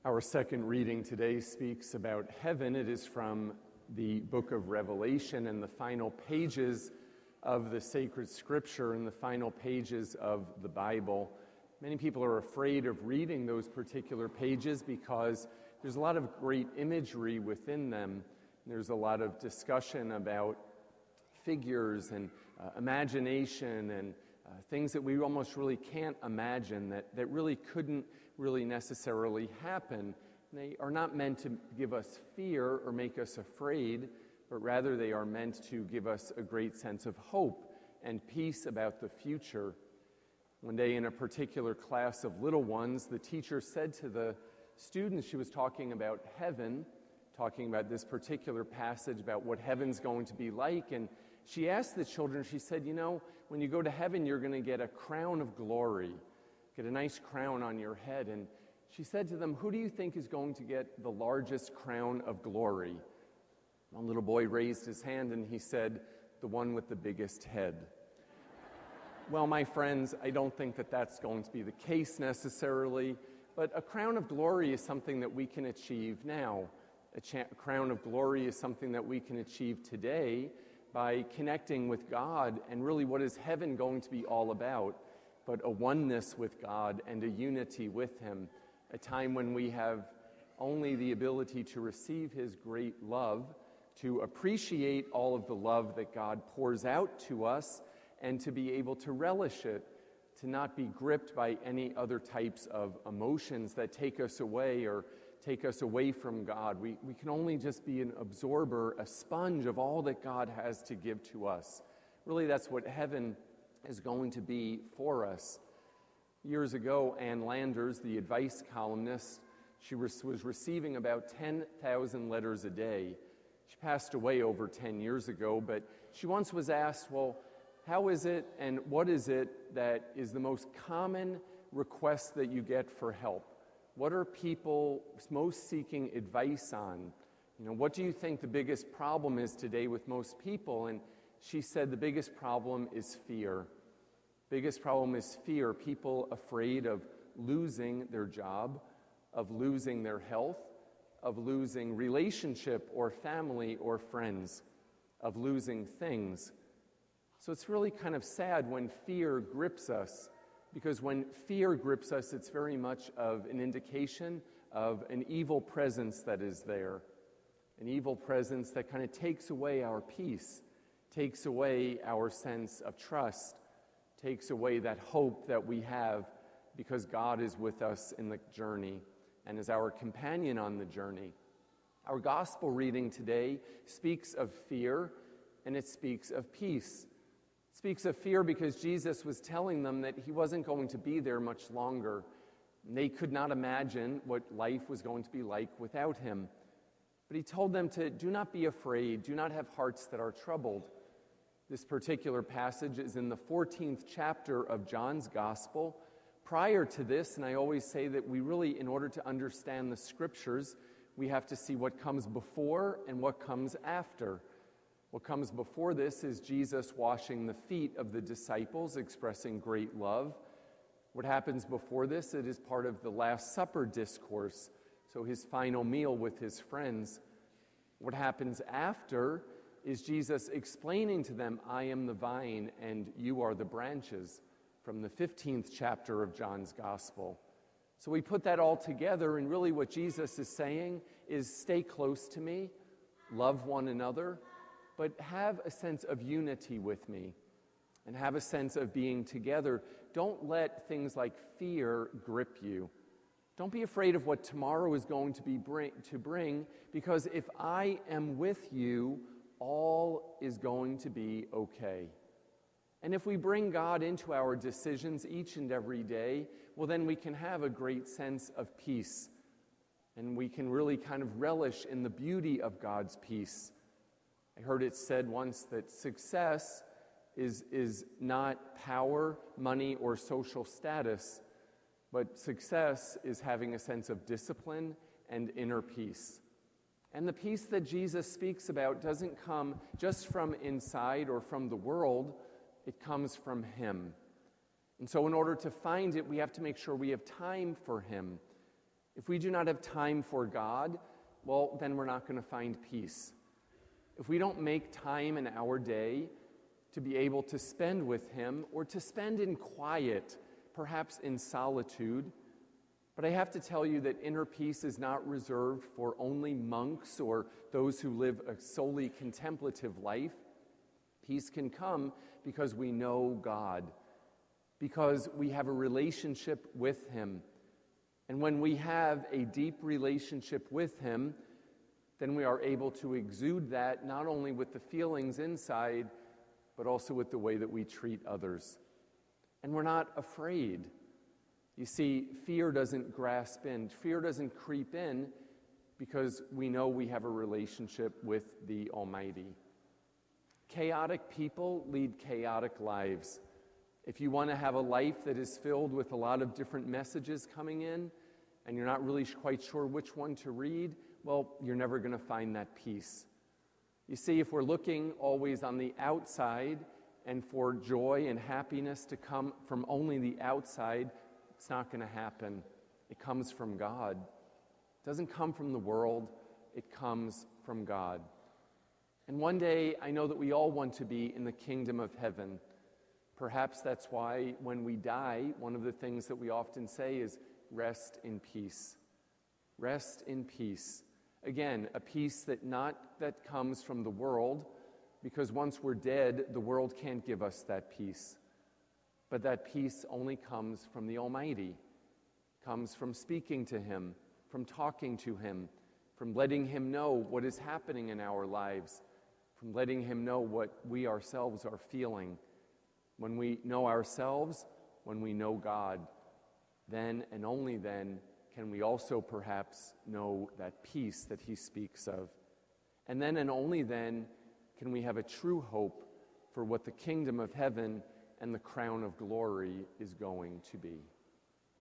Our second reading today speaks about heaven. It is from the book of Revelation and the final pages of the sacred scripture and the final pages of the Bible. Many people are afraid of reading those particular pages because there's a lot of great imagery within them. There's a lot of discussion about figures and imagination and things that we almost really can't imagine, that really couldn't really necessarily happen. They are not meant to give us fear or make us afraid, but rather they are meant to give us a great sense of hope and peace about the future. One day in a particular class of little ones, the teacher said to the students, she was talking about heaven, talking about this particular passage about what heaven's going to be like, and she asked the children, she said, when you go to heaven, you're going to get a crown of glory, get a nice crown on your head. And she said to them, who do you think is going to get the largest crown of glory? One little boy raised his hand and he said, the one with the biggest head. Well, my friends, I don't think that that's going to be the case necessarily, but a crown of glory is something that we can achieve now. A crown of glory is something that we can achieve today by connecting with God, and really what is heaven going to be all about, but a oneness with God and a unity with Him, a time when we have only the ability to receive His great love, to appreciate all of the love that God pours out to us, and to be able to relish it, to not be gripped by any other types of emotions that take us away or take us away from God. We can only just be an absorber, a sponge of all that God has to give to us. Really, that's what heaven is going to be for us. Years ago, Ann Landers, the advice columnist, she was receiving about 10,000 letters a day. She passed away over 10 years ago, but she once was asked, well, how is it and what is it that is the most common request that you get for help? What are people most seeking advice on? What do you think the biggest problem is today with most people? And she said the biggest problem is fear. Biggest problem is fear. People afraid of losing their job, of losing their health, of losing relationship or family or friends, of losing things. So it's really kind of sad when fear grips us, because when fear grips us, it's very much of an indication of an evil presence that is there. An evil presence that kind of takes away our peace, takes away our sense of trust, takes away that hope that we have because God is with us in the journey and is our companion on the journey. Our gospel reading today speaks of fear and it speaks of peace. It speaks of fear because Jesus was telling them that He wasn't going to be there much longer. And they could not imagine what life was going to be like without Him. But He told them to do not be afraid, do not have hearts that are troubled. This particular passage is in the 14th chapter of John's Gospel. Prior to this, and I always say that we really, in order to understand the Scriptures, we have to see what comes before and what comes after. What comes before this is Jesus washing the feet of the disciples, expressing great love. What happens before this, it is part of the Last Supper discourse, so His final meal with His friends. What happens after is Jesus explaining to them, I am the vine and you are the branches, from the 15th chapter of John's Gospel. So we put that all together, and really what Jesus is saying is stay close to me, love one another, but have a sense of unity with me and have a sense of being together. Don't let things like fear grip you. Don't be afraid of what tomorrow is going to bring, because if I am with you, all is going to be okay. And if we bring God into our decisions each and every day, well, then we can have a great sense of peace. And we can really kind of relish in the beauty of God's peace. I heard it said once that success is not power, money, or social status, but success is having a sense of discipline and inner peace. And the peace that Jesus speaks about doesn't come just from inside or from the world, it comes from Him. And so in order to find it, we have to make sure we have time for Him. If we do not have time for God, well, then we're not going to find peace. If we don't make time in our day to be able to spend with Him or to spend in quiet, perhaps in solitude, but I have to tell you that inner peace is not reserved for only monks or those who live a solely contemplative life. Peace can come because we know God, because we have a relationship with Him. And when we have a deep relationship with Him, then we are able to exude that not only with the feelings inside, but also with the way that we treat others. And we're not afraid. You see, fear doesn't grasp in, fear doesn't creep in, because we know we have a relationship with the Almighty. Chaotic people lead chaotic lives. If you want to have a life that is filled with a lot of different messages coming in, and you're not really quite sure which one to read, well, you're never going to find that peace. You see, if we're looking always on the outside and for joy and happiness to come from only the outside, it's not going to happen. It comes from God. It doesn't come from the world. It comes from God. And one day, I know that we all want to be in the kingdom of heaven. Perhaps that's why when we die, one of the things that we often say is, rest in peace. Rest in peace. Again, a peace that comes from the world, because once we're dead, the world can't give us that peace. But that peace only comes from the Almighty, comes from speaking to Him, from talking to Him, from letting Him know what is happening in our lives, from letting Him know what we ourselves are feeling. When we know ourselves, when we know God, then and only then can we also perhaps know that peace that He speaks of. And then and only then can we have a true hope for what the kingdom of heaven and the crown of glory is going to be.